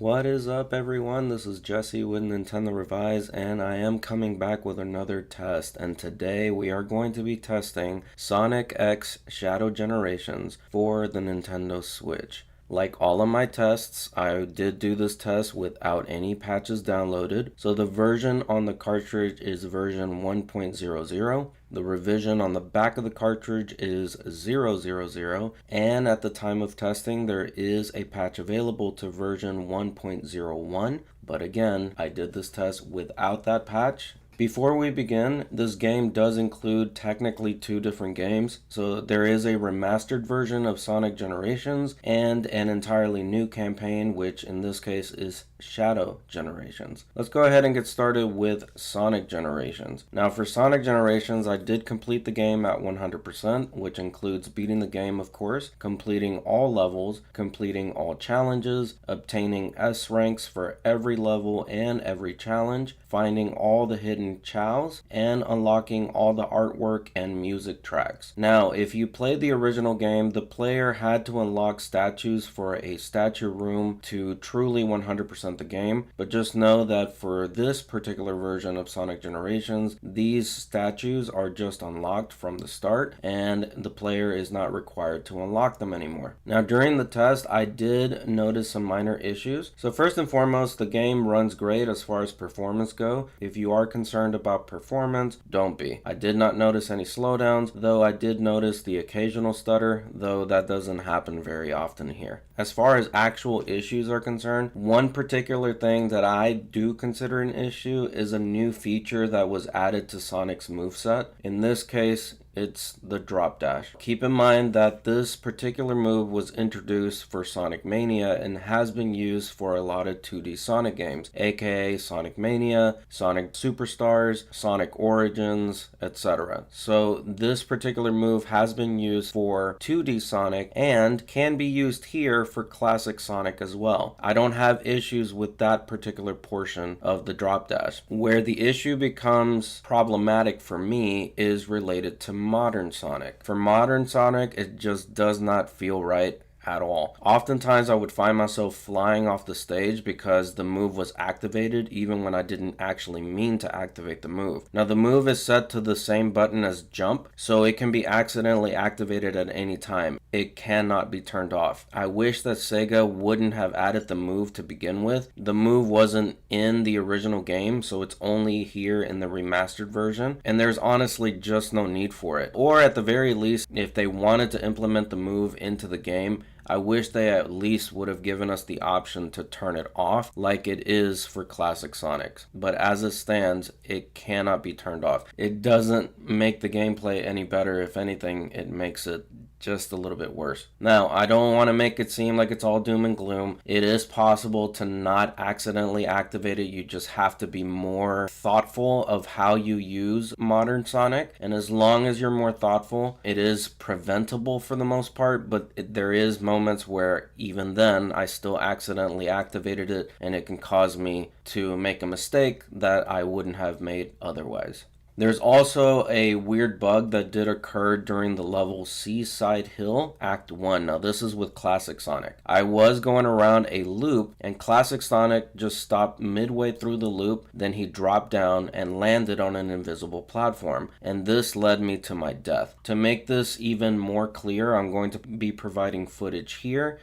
What is up, everyone? This is Jesse with Nintendo Revise, and I am coming back with another test. And today we are going to be testing Sonic X Shadow Generations for the Nintendo Switch. Like all of my tests, I did do this test without any patches downloaded. So the version on the cartridge is version 1.00. The revision on the back of the cartridge is 000, and at the time of testing there is a patch available to version 1.01, but again, I did this test without that patch. Before we begin, this game does include technically two different games. So there is a remastered version of Sonic Generations and an entirely new campaign, which in this case is Shadow Generations. Let's go ahead and get started with Sonic Generations. Now for Sonic Generations, I did complete the game at 100%, which includes beating the game, of course, completing all levels, completing all challenges, obtaining S ranks for every level and every challenge, finding all the hidden chows, and unlocking all the artwork and music tracks. Now, if you played the original game, the player had to unlock statues for a statue room to truly 100% the game, but just know that for this particular version of Sonic Generations, these statues are just unlocked from the start, and the player is not required to unlock them anymore. Now, during the test, I did notice some minor issues. So first and foremost, the game runs great as far as performance go. If you are concerned about performance, don't be. I did not notice any slowdowns, though I did notice the occasional stutter, though that doesn't happen very often here. As far as actual issues are concerned, one particular thing that I do consider an issue is a new feature that was added to Sonic's moveset. In this case, it's the drop dash. Keep in mind that this particular move was introduced for Sonic Mania and has been used for a lot of 2D Sonic games, aka Sonic Mania, Sonic Superstars, Sonic Origins, etc. So this particular move has been used for 2D Sonic and can be used here for classic Sonic as well. I don't have issues with that particular portion of the drop dash. Where the issue becomes problematic for me is related to modern Sonic. For modern Sonic, it just does not feel right at all. Oftentimes I would find myself flying off the stage because the move was activated even when I didn't actually mean to activate the move. Now the move is set to the same button as jump, so it can be accidentally activated at any time. It cannot be turned off. I wish that Sega wouldn't have added the move to begin with. The move wasn't in the original game, so it's only here in the remastered version, and there's honestly just no need for it. Or at the very least, if they wanted to implement the move into the game, I wish they at least would have given us the option to turn it off like it is for classic Sonics. But as it stands, it cannot be turned off. It doesn't make the gameplay any better. If anything, it makes it just a little bit worse. Now, I don't want to make it seem like it's all doom and gloom. It is possible to not accidentally activate it. You just have to be more thoughtful of how you use modern Sonic. And as long as you're more thoughtful, it is preventable for the most part, but there is moments where even then I still accidentally activated it, and it can cause me to make a mistake that I wouldn't have made otherwise. There's also a weird bug that did occur during the level Seaside Hill, Act 1. Now this is with Classic Sonic. I was going around a loop and Classic Sonic just stopped midway through the loop, then he dropped down and landed on an invisible platform, and this led me to my death. To make this even more clear, I'm going to be providing footage here.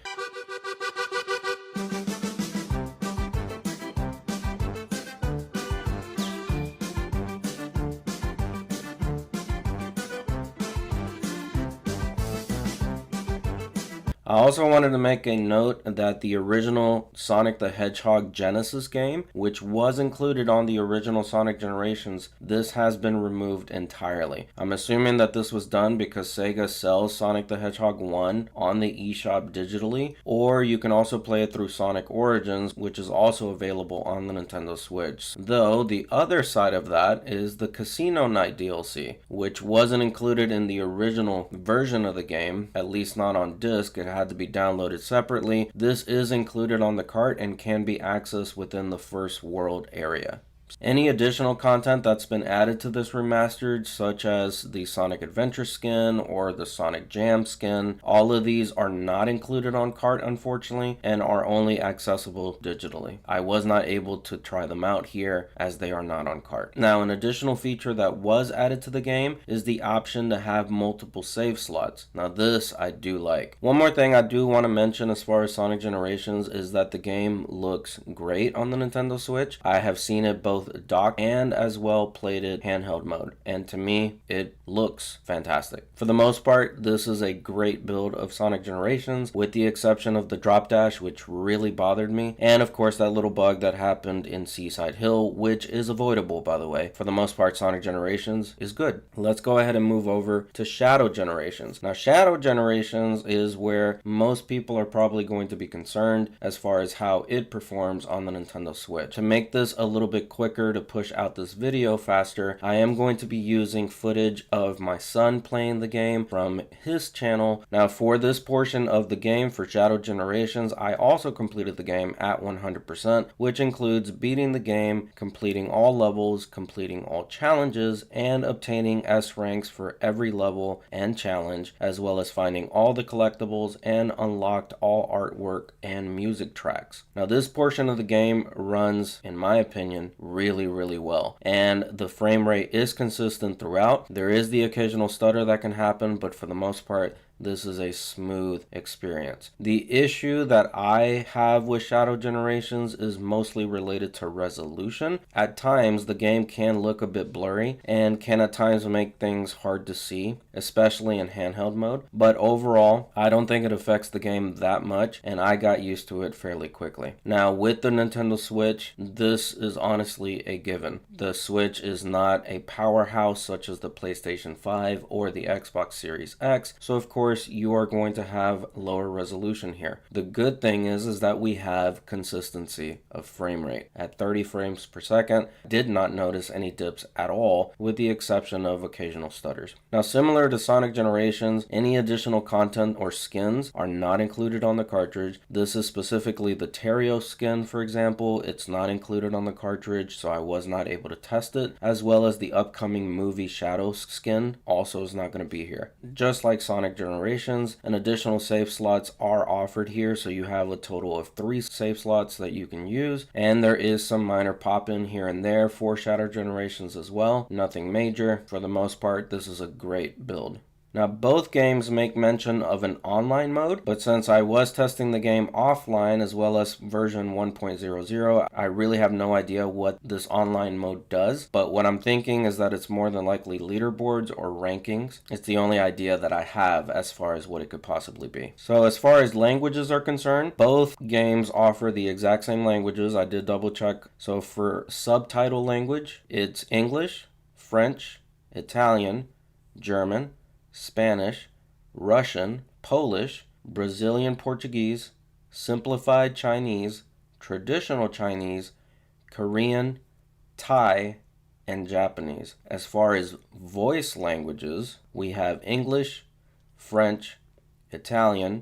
I also wanted to make a note that the original Sonic the Hedgehog Genesis game, which was included on the original Sonic Generations, this has been removed entirely. I'm assuming that this was done because Sega sells Sonic the Hedgehog 1 on the eShop digitally, or you can also play it through Sonic Origins, which is also available on the Nintendo Switch. Though the other side of that is the Casino Night DLC, which wasn't included in the original version of the game, at least not on disc. It had to be downloaded separately. This is included on the cart and can be accessed within the first world area. Any additional content that's been added to this remastered, such as the Sonic Adventure skin or the Sonic Jam skin, all of these are not included on cart, unfortunately, and are only accessible digitally. I was not able to try them out here as they are not on cart. Now, an additional feature that was added to the game is the option to have multiple save slots. Now, this I do like. One more thing I do want to mention as far as Sonic Generations is that the game looks great on the Nintendo Switch. I have seen it both dock and as well played it handheld mode, and to me it looks fantastic. For the most part, this is a great build of Sonic Generations, with the exception of the drop dash, which really bothered me, and of course that little bug that happened in Seaside Hill, which is avoidable, by the way. For the most part, Sonic Generations is good. Let's go ahead and move over to Shadow Generations. Now, Shadow Generations is where most people are probably going to be concerned as far as how it performs on the Nintendo Switch. To make this a little bit quicker, to push out this video faster, I am going to be using footage of my son playing the game from his channel. Now, for this portion of the game, for Shadow Generations, I also completed the game at 100%, which includes beating the game, completing all levels, completing all challenges, and obtaining S ranks for every level and challenge, as well as finding all the collectibles and unlocked all artwork and music tracks. Now, this portion of the game runs, in my opinion, really well, and the frame rate is consistent throughout. There is the occasional stutter that can happen, but for the most part, this is a smooth experience. The issue that I have with Shadow Generations is mostly related to resolution. At times, the game can look a bit blurry and can at times make things hard to see, especially in handheld mode. But overall, I don't think it affects the game that much, and I got used to it fairly quickly. Now, with the Nintendo Switch, this is honestly a given. The Switch is not a powerhouse such as the PlayStation 5 or the Xbox Series X, so of course, you are going to have lower resolution here. The good thing is that we have consistency of frame rate. At 30 frames per second, did not notice any dips at all, with the exception of occasional stutters. Now, similar to Sonic Generations, any additional content or skins are not included on the cartridge. This is specifically the Terrio skin, for example. It's not included on the cartridge, so I was not able to test it, as well as the upcoming movie Shadow skin also is not going to be here. Just like Sonic Generations, and additional save slots are offered here, so you have a total of 3 save slots that you can use, and there is some minor pop-in here and there for Shadow Generations as well. Nothing major. For the most part, this is a great build. Now, both games make mention of an online mode, but since I was testing the game offline as well as version 1.00, I really have no idea what this online mode does, but what I'm thinking is that it's more than likely leaderboards or rankings. It's the only idea that I have as far as what it could possibly be. So as far as languages are concerned, both games offer the exact same languages. I did double check. So for subtitle language, it's English, French, Italian, German, Spanish, Russian, Polish, Brazilian Portuguese, simplified Chinese, traditional Chinese, Korean, Thai, and Japanese. As far as voice languages, we have English, French, Italian,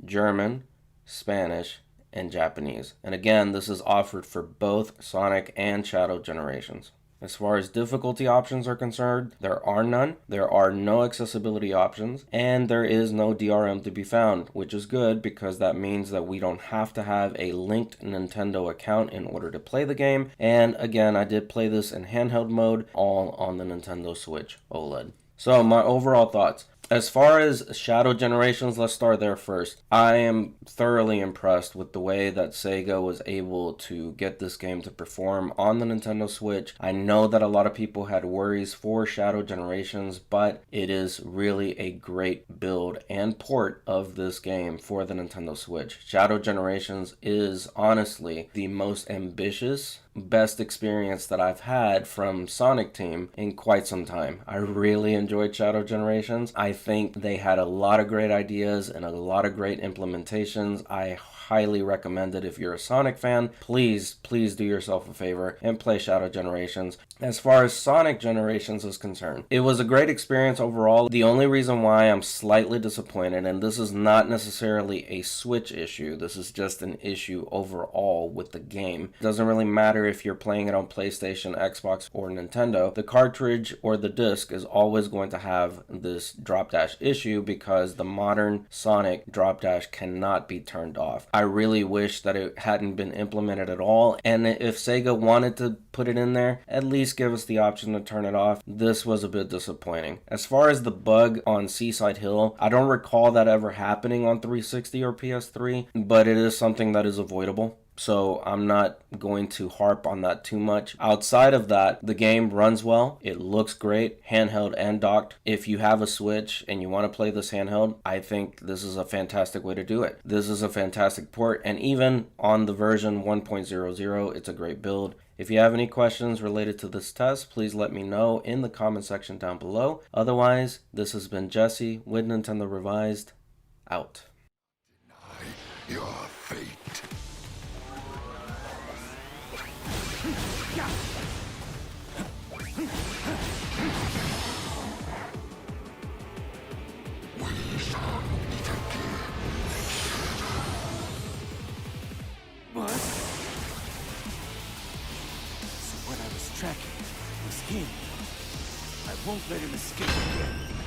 German, Spanish, and Japanese. And again, this is offered for both Sonic and Shadow Generations. As far as difficulty options are concerned, there are none. There are no accessibility options, and there is no DRM to be found, which is good because that means that we don't have to have a linked Nintendo account in order to play the game. And again, I did play this in handheld mode, all on the Nintendo Switch OLED. So my overall thoughts. As far as Shadow Generations, let's start there first. I am thoroughly impressed with the way that Sega was able to get this game to perform on the Nintendo Switch. I know that a lot of people had worries for Shadow Generations, but it is really a great build and port of this game for the Nintendo Switch. Shadow Generations is honestly the most ambitious, best experience that I've had from Sonic Team in quite some time. I really enjoyed Shadow Generations. I think they had a lot of great ideas and a lot of great implementations. I highly recommend it. If you're a Sonic fan, please do yourself a favor and play Shadow Generations. As far as Sonic Generations is concerned, it was a great experience overall. The only reason why I'm slightly disappointed, and this is not necessarily a Switch issue, this is just an issue overall with the game. It doesn't really matter if you're playing it on PlayStation, Xbox, or Nintendo. The cartridge or the disc is always going to have this drop dash issue because the modern Sonic drop dash cannot be turned off. I really wish that it hadn't been implemented at all, and if Sega wanted to put it in there, at least give us the option to turn it off. This was a bit disappointing. As far as the bug on Seaside Hill, I don't recall that ever happening on 360 or PS3, but it is something that is avoidable, so I'm not going to harp on that too much. Outside of that, the game runs well. It looks great, handheld and docked. If you have a Switch and you want to play this handheld, I think this is a fantastic way to do it. This is a fantastic port, and even on the version 1.00, it's a great build. If you have any questions related to this test, please let me know in the comment section down below. Otherwise, this has been Jesse with Nintendo Revised, out. Deny your fate. What? So what I was tracking was him. I won't let him escape again.